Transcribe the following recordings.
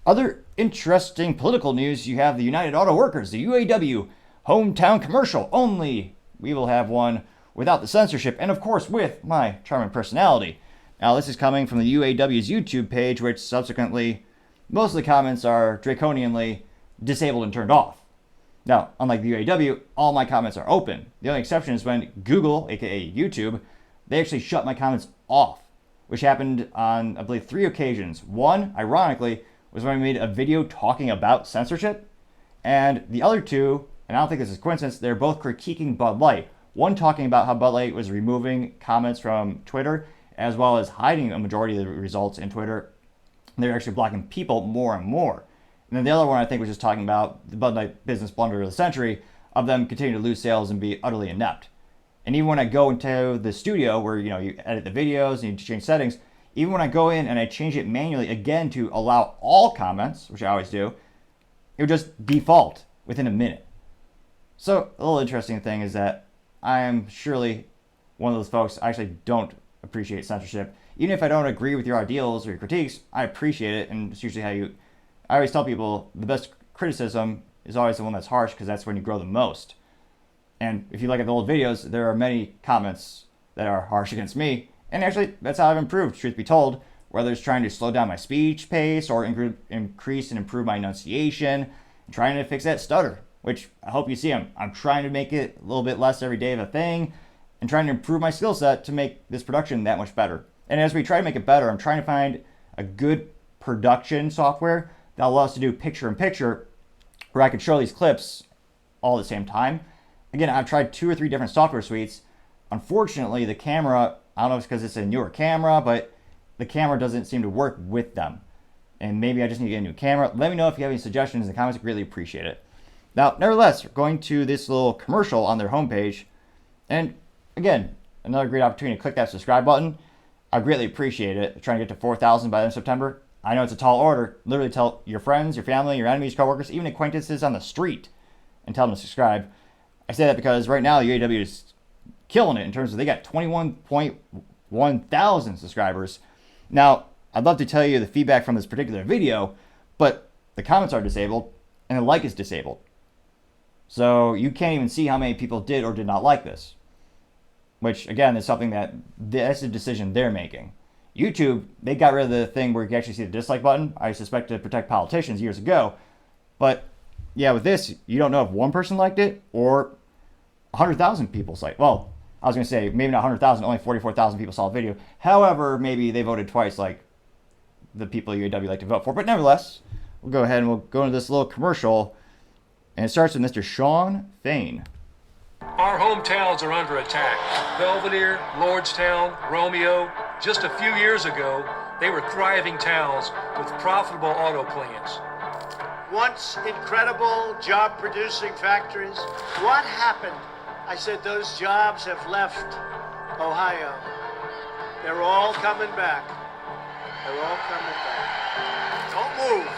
Other interesting political news, you have the United Auto Workers, the UAW Hometown commercial. Only we will have one without the censorship, and of course with my charming personality. Now, this is coming from the UAW's YouTube page, which subsequently, most of the comments are draconianly disabled and turned off. Now, unlike the UAW, all my comments are open. The only exception is when Google, aka YouTube, they actually shut my comments off, which happened on, I believe, 3 occasions. One, ironically, was when I made a video talking about censorship, and the other 2, and I don't think this is coincidence, they're both critiquing Bud Light. One talking about how Bud Light was removing comments from Twitter, as well as hiding a majority of the results in Twitter. They're actually blocking people more and more. And then the other one, I think, was just talking about the Bud Light business blunder of the century, of them continuing to lose sales and be utterly inept. And even when I go into the studio where, you edit the videos and you change settings, even when I go in and I change it manually again to allow all comments, which I always do, it would just default within a minute. So a little interesting thing is that I am surely one of those folks. I actually don't appreciate censorship. Even if I don't agree with your ideals or your critiques, I appreciate it. And it's usually I always tell people the best criticism is always the one that's harsh, because that's when you grow the most. And if you look at the old videos, there are many comments that are harsh against me. And actually, that's how I've improved, truth be told, whether it's trying to slow down my speech pace or increase and improve my enunciation, and trying to fix that stutter, which I hope you see I'm trying to make it a little bit less every day of a thing, and trying to improve my skill set to make this production that much better. And as we try to make it better, I'm trying to find a good production software that will allow us to do picture-in-picture, where I can show these clips all at the same time. Again, I've tried 2 or 3 different software suites. Unfortunately, the camera, I don't know if it's because it's a newer camera, but the camera doesn't seem to work with them. And maybe I just need to get a new camera. Let me know if you have any suggestions in the comments. I'd greatly appreciate it. Now, nevertheless, we're going to this little commercial on their homepage. And again, another great opportunity to click that subscribe button. I greatly appreciate it. I'm trying to get to 4,000 by the end of September. I know it's a tall order. Literally tell your friends, your family, your enemies, coworkers, even acquaintances on the street, and tell them to subscribe. I say that because right now the UAW is killing it in terms of they got 21.1 thousand subscribers. Now, I'd love to tell you the feedback from this particular video, but the comments are disabled and the like is disabled. So you can't even see how many people did or did not like this, which again is something that's a decision they're making. YouTube, they got rid of the thing where you can actually see the dislike button. I suspect to protect politicians years ago. But yeah, with this, you don't know if one person liked it or 100,000 people liked it. Well, I was going to say maybe not 100,000, only 44,000 people saw the video. However, maybe they voted twice like the people UAW like to vote for. But nevertheless, we'll go ahead and we'll go into this little commercial. And it starts with Mr. Sean Fain. Our hometowns are under attack. Belvedere, Lordstown, Romeo. Just a few years ago, they were thriving towns with profitable auto plants. Once incredible job-producing factories. What happened? I said those jobs have left Ohio. They're all coming back. They're all coming back. Don't move.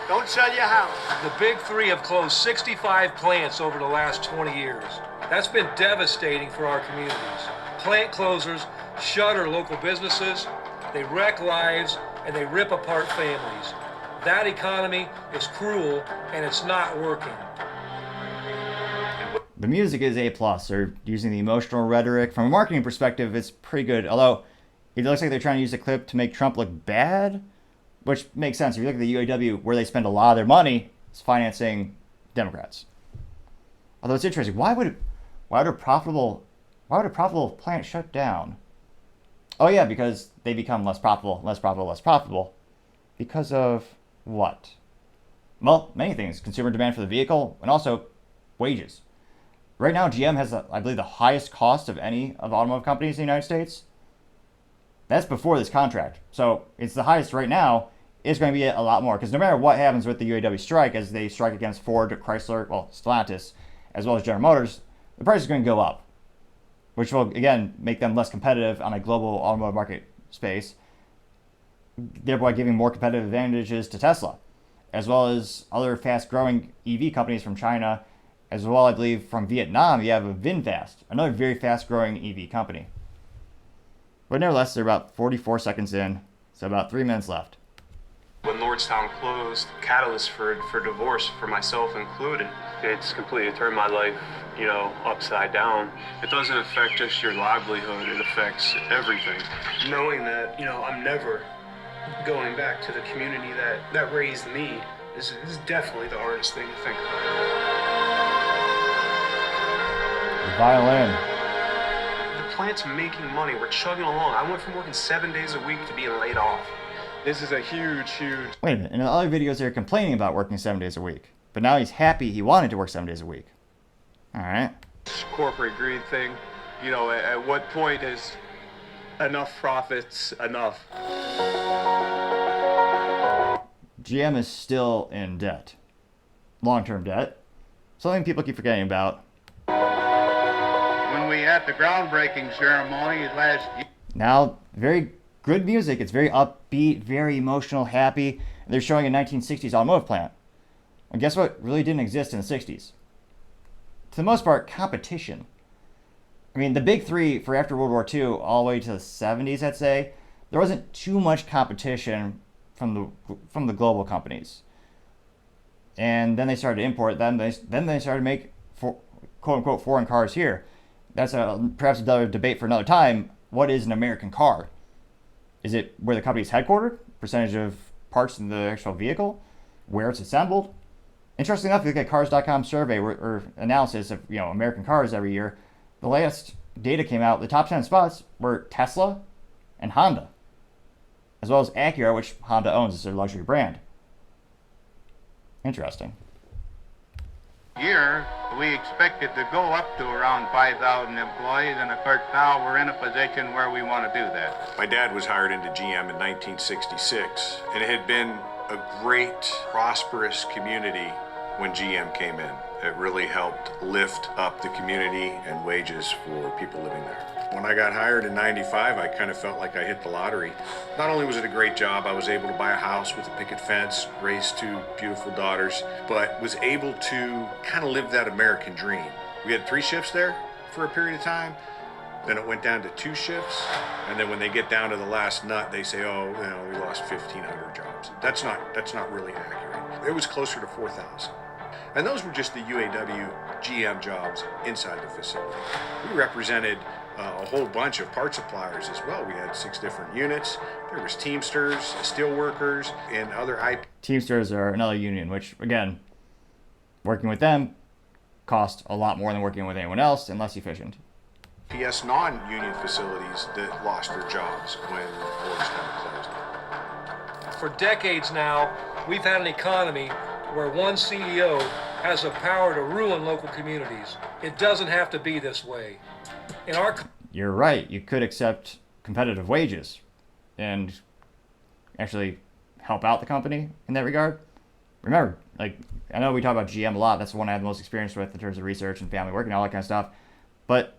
Don't sell your house. The Big Three have closed 65 plants over the last 20 years. That's been devastating for our communities. Plant closures shutter local businesses, they wreck lives, and they rip apart families. That economy is cruel, and it's not working. The music is A+. They're using the emotional rhetoric. From a marketing perspective, it's pretty good. Although, it looks like they're trying to use the clip to make Trump look bad, which makes sense. If you look at the UAW, where they spend a lot of their money, it's financing Democrats. Although it's interesting, why would a profitable plant shut down? Oh yeah, because they become less profitable. Because of what? Well, many things. Consumer demand for the vehicle, and also wages. Right now, GM has, I believe, the highest cost of any of the automotive companies in the United States. That's before this contract. So it's the highest right now. It's going to be a lot more, because no matter what happens with the UAW strike, as they strike against Ford, Chrysler, Stellantis, as well as General Motors, the price is going to go up, which will, again, make them less competitive on a global automotive market space, thereby giving more competitive advantages to Tesla, as well as other fast-growing EV companies from China, as well, I believe, from Vietnam. You have a VinFast, another very fast-growing EV company. But nevertheless, they're about 44 seconds in, so about 3 minutes left. When Lordstown closed, catalyst for divorce for myself included. It's completely turned my life, upside down. It doesn't affect just your livelihood, it affects everything. Knowing that, I'm never going back to the community that raised me is definitely the hardest thing to think about. The violin. The plant's making money. We're chugging along. I went from working 7 days a week to being laid off. This is a huge... Wait a minute. In the other videos, they're complaining about working 7 days a week. But now he's happy he wanted to work 7 days a week. All right. This corporate greed thing, at what point is enough profits enough? GM is still in debt. Long-term debt. Something people keep forgetting about. When we had the groundbreaking ceremony last year. Now, very good music. It's very upbeat, very emotional, happy. And they're showing a 1960s automotive plant. And guess what really didn't exist in the 60s? To the most part, competition. I mean, the big three for after World War II, all the way to the 70s, I'd say, there wasn't too much competition from the global companies. And then they started to import them. Then they started to make, quote-unquote, foreign cars here. That's perhaps another debate for another time. What is an American car? Is it where the company's headquartered? Percentage of parts in the actual vehicle? Where it's assembled? Interesting enough, if you look at Cars.com survey or analysis of American cars every year, the latest data came out. The top 10 spots were Tesla and Honda, as well as Acura, which Honda owns as their luxury brand. Interesting. Year, we expected to go up to around 5,000 employees, and of course now we're in a position where we want to do that. My dad was hired into GM in 1966, and it had been a great, prosperous community when GM came in. It really helped lift up the community and wages for people living there. When I got hired in 95, I kind of felt like I hit the lottery. Not only was it a great job, I was able to buy a house with a picket fence, raise 2 beautiful daughters, but was able to kind of live that American dream. We had 3 shifts there for a period of time. Then it went down to 2 shifts. And then when they get down to the last nut, they say, we lost 1,500 jobs. That's not really accurate. It was closer to 4,000. And those were just the UAW GM jobs inside the facility. We represented a whole bunch of part suppliers as well. We had 6 different units. There was Teamsters, Steelworkers, and other IP. Teamsters are another union, which, again, working with them cost a lot more than working with anyone else and less efficient. PS non-union facilities that lost their jobs when Lordstown closed. For decades now, we've had an economy where one CEO has the power to ruin local communities. It doesn't have to be this way. You're right. You could accept competitive wages and actually help out the company in that regard. Remember, I know we talk about GM a lot. That's the one I have the most experience with in terms of research and family work and all that kind of stuff. But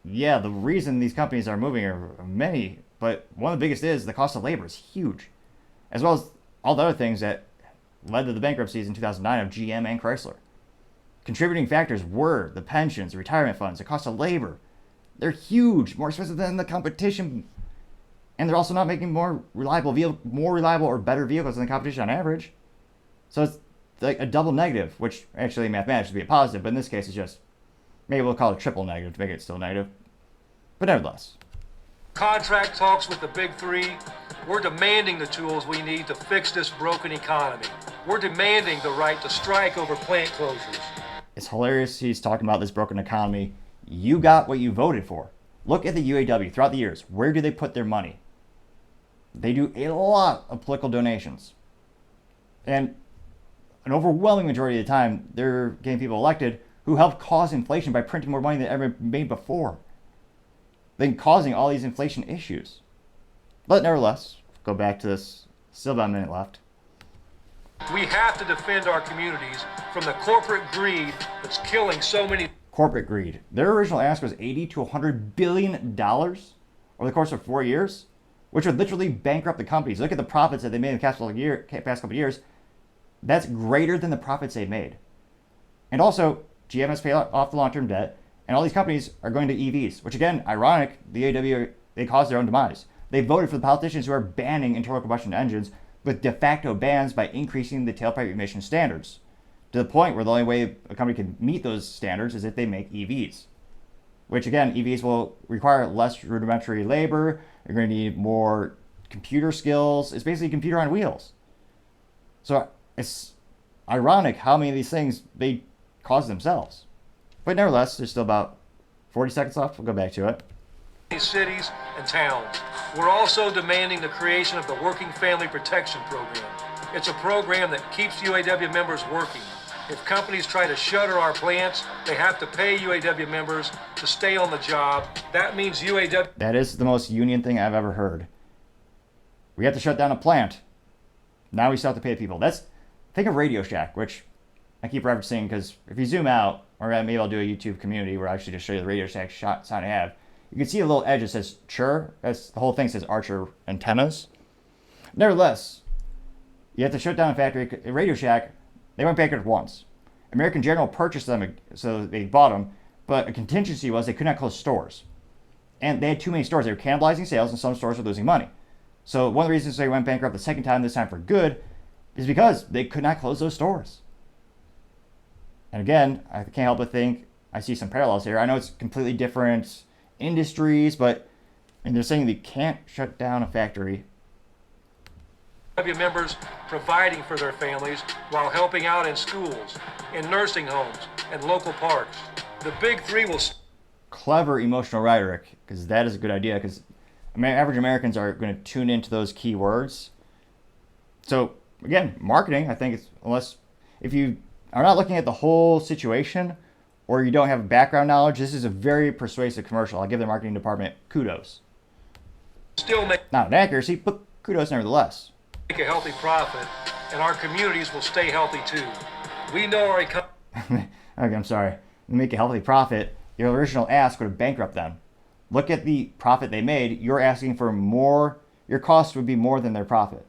yeah, the reason these companies are moving are many, but one of the biggest is the cost of labor is huge, as well as all the other things that led to the bankruptcies in 2009 of GM and Chrysler. Contributing factors were the pensions, the retirement funds, the cost of labor. They're huge, more expensive than the competition, and they're also not making more reliable or better vehicles than the competition on average. So it's like a double negative, which actually mathematically would be a positive, but in this case it's just, maybe we'll call it triple negative to make it still negative. But nevertheless. Contract talks with the big three. We're demanding the tools we need to fix this broken economy. We're demanding the right to strike over plant closures. It's hilarious he's talking about this broken economy. You got what you voted for. Look at the UAW throughout the years. Where do they put their money? They do a lot of political donations. And an overwhelming majority of the time, they're getting people elected who helped cause inflation by printing more money than ever made before. Then causing all these inflation issues. But nevertheless, go back to this, still about a minute left. We have to defend our communities from the corporate greed that's killing so many. Corporate greed. Their original ask was $80 to $100 billion over the course of 4 years, which would literally bankrupt the companies. Look at the profits that they made in the past couple of years. That's greater than the profits they've made. And also, GM has paid off the long-term debt, and all these companies are going to EVs, which again, ironic, the UAW, they caused their own demise. They voted for the politicians who are banning internal combustion engines with de facto bans by increasing the tailpipe emission standards, to the point where the only way a company can meet those standards is if they make EVs. Which again, EVs will require less rudimentary labor. You're going to need more computer skills. It's basically a computer on wheels. So it's ironic how many of these things they cause themselves. But nevertheless, there's still about 40 seconds left. We'll go back to it. Cities and towns. We're also demanding the creation of the Working Family Protection Program. It's a program that keeps UAW members working. If companies try to shutter our plants, they have to pay UAW members to stay on the job. That means UAW... That is the most union thing I've ever heard. We have to shut down a plant. Now we still have to pay people. Think of Radio Shack, which I keep referencing because if you zoom out, or maybe I'll do a YouTube community where I actually just show you the Radio Shack sign I have. You can see a little edge that says Chur. The whole thing says Archer antennas. Nevertheless, you have to shut down a factory. Radio Shack, they went bankrupt once. American General purchased them, so they bought them, but a contingency was they could not close stores. And they had too many stores. They were cannibalizing sales, and some stores were losing money. So one of the reasons they went bankrupt the second time, this time for good, is because they could not close those stores. And again, I can't help but think I see some parallels here. I know it's completely different industries, but and they're saying they can't shut down a factory. members providing for their families while helping out in schools, in nursing homes, and local parks. The big three will... Clever emotional rhetoric, because that is a good idea, because average Americans are going to tune into those key words. So again, marketing, I think it's, if you are not looking at the whole situation or you don't have background knowledge, this is a very persuasive commercial. I'll give the marketing department kudos. Still make Not an accuracy, but kudos nevertheless. a healthy profit, and our communities will stay healthy too. We know our economy... Okay, I'm sorry. Make a healthy profit. Your original ask would have bankrupt them. Look at the profit they made. You're asking for more. Your cost would be more than their profit.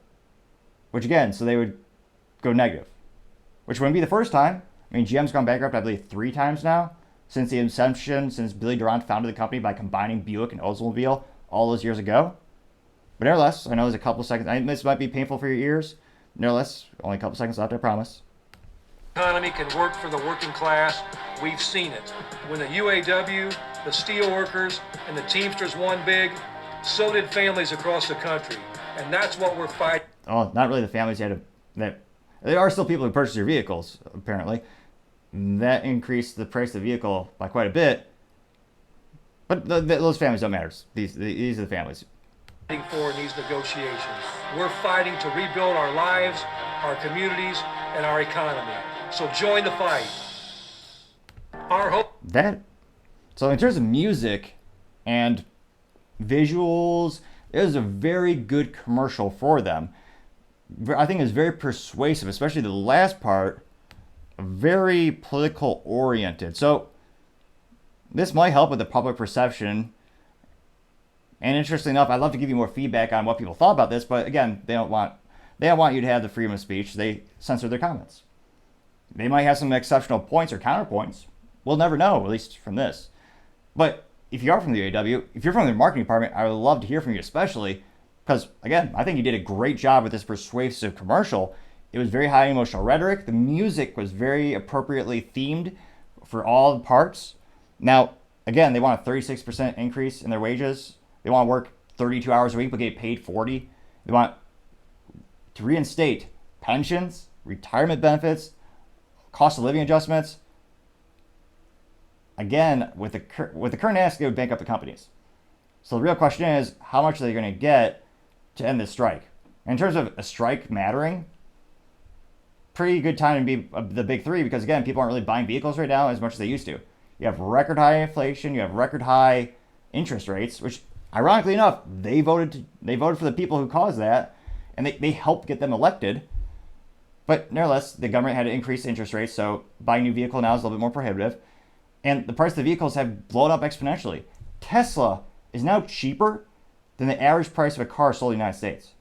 Which again, so they would go negative. Which wouldn't be the first time. I mean, GM's gone bankrupt, I believe, 3 times now. Since the inception, since Billy Durant founded the company by combining Buick and Oldsmobile all those years ago. But nevertheless, I know there's a couple seconds. This might be painful for your ears. Nevertheless, only a couple seconds left, I promise. Economy can work for the working class. We've seen it. When the UAW, the steelworkers, and the Teamsters won big, so did families across the country. And that's what we're fighting. Oh, not really the families there are still people who purchase your vehicles, apparently. That increased the price of the vehicle by quite a bit. But those families don't matter. These are the families. For in these negotiations. We're fighting to rebuild our lives, our communities, and our economy. So join the fight. Our hope... So in terms of music and visuals, it was a very good commercial for them. I think it's very persuasive, especially the last part, very political oriented. So this might help with the public perception. And interestingly enough, I'd love to give you more feedback on what people thought about this, but again, they don't want you to have the freedom of speech. They censor their comments. They might have some exceptional points or counterpoints. We'll never know, at least from this. But if you are from the UAW, if you're from the marketing department, I would love to hear from you, especially because, again, I think you did a great job with this persuasive commercial. It was very high emotional rhetoric. The music was very appropriately themed for all the parts. Now, again, they want a 36% increase in their wages. They want to work 32 hours a week but get paid 40. They want to reinstate pensions, retirement benefits, cost of living adjustments. Again, with the current ask, they would bankrupt the companies. So the real question is, how much are they going to get to end this strike? In terms of a strike mattering, pretty good time to be the big three because, again, people aren't really buying vehicles right now as much as they used to. You have record high inflation. You have record high interest rates, which, ironically enough, they voted for the people who caused that, and they helped get them elected. But nevertheless, the government had to increase interest rates, so buying a new vehicle now is a little bit more prohibitive. And the price of the vehicles have blown up exponentially. Tesla is now cheaper than the average price of a car sold in the United States.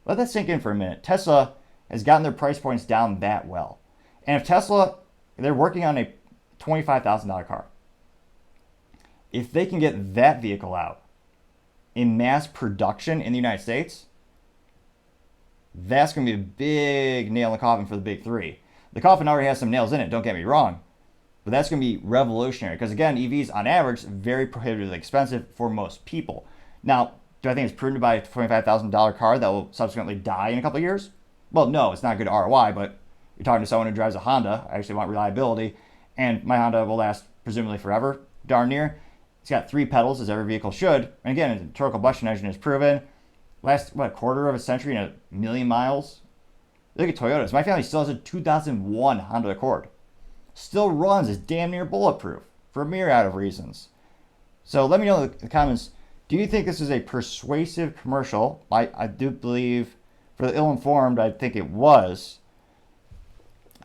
Let that sink in for a minute. Tesla has gotten their price points down that well. And if Tesla, they're working on a $25,000 car. If they can get that vehicle out in mass production in the United States, That's going to be a big nail in the coffin for the big three. The coffin already has some nails in it, don't get me wrong. But that's going to be revolutionary because, again, EVs on average very prohibitively expensive for most people. Now, do I think it's prudent to buy a $25,000 car that will subsequently die in a couple of years? Well, no, it's not good ROI, but you're talking to someone who drives a Honda. I actually want reliability, and my Honda will last presumably forever, darn near. It's got 3 pedals, as every vehicle should. And again, an internal combustion engine is proven. Last, a quarter of a century and 1,000,000 miles? Look at Toyotas. My family still has a 2001 Honda Accord. Still runs, is damn near bulletproof for a myriad of reasons. So let me know in the comments, do you think this is a persuasive commercial? I do believe, for the ill-informed, I think it was.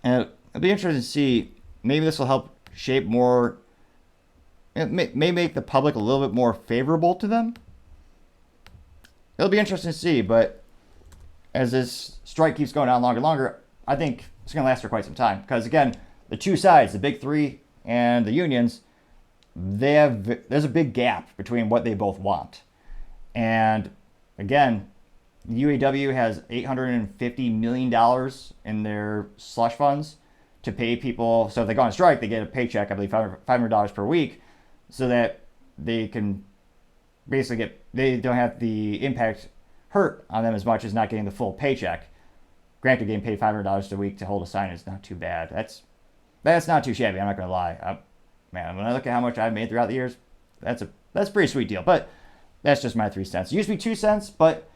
And it'll be interesting to see, maybe this will help shape more, it may make the public a little bit more favorable to them. It'll be interesting to see, but as this strike keeps going on longer and longer, I think it's going to last for quite some time. Because again, the two sides, the big three and the unions, there's a big gap between what they both want. And again, the UAW has $850 million in their slush funds to pay people. So if they go on strike, they get a paycheck, I believe $500 per week, so that they can basically they don't have the impact hurt on them as much as not getting the full paycheck. Granted, getting paid $500 a week to hold a sign is not too bad. That's not too shabby, I'm not going to lie. Man, when I look at how much I've made throughout the years, that's a pretty sweet deal. But that's just my 3 cents. It used to be 2 cents, but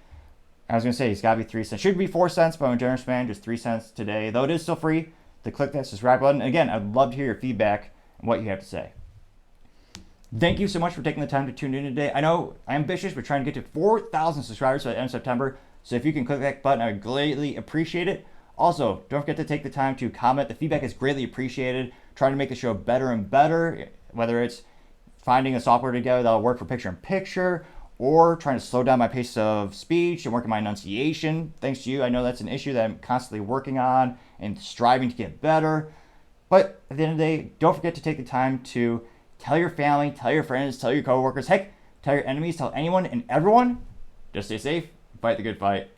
I was going to say it's got to be 3 cents. Should be 4 cents, but I'm a generous man, just 3 cents today. Though it is still free to click that subscribe button. Again, I'd love to hear your feedback and what you have to say. Thank you so much for taking the time to tune in today. I know I'm ambitious. We're trying to get to 4,000 subscribers by the end of September. So if you can click that button, I would greatly appreciate it. Also, don't forget to take the time to comment. The feedback is greatly appreciated. Trying to make the show better and better, whether it's finding a software together that'll work for picture-in-picture, or trying to slow down my pace of speech and work on my enunciation. Thanks to you, I know that's an issue that I'm constantly working on and striving to get better. But at the end of the day, don't forget to take the time to tell your family, tell your friends, tell your coworkers, heck, tell your enemies, tell anyone and everyone. Just stay safe, fight the good fight.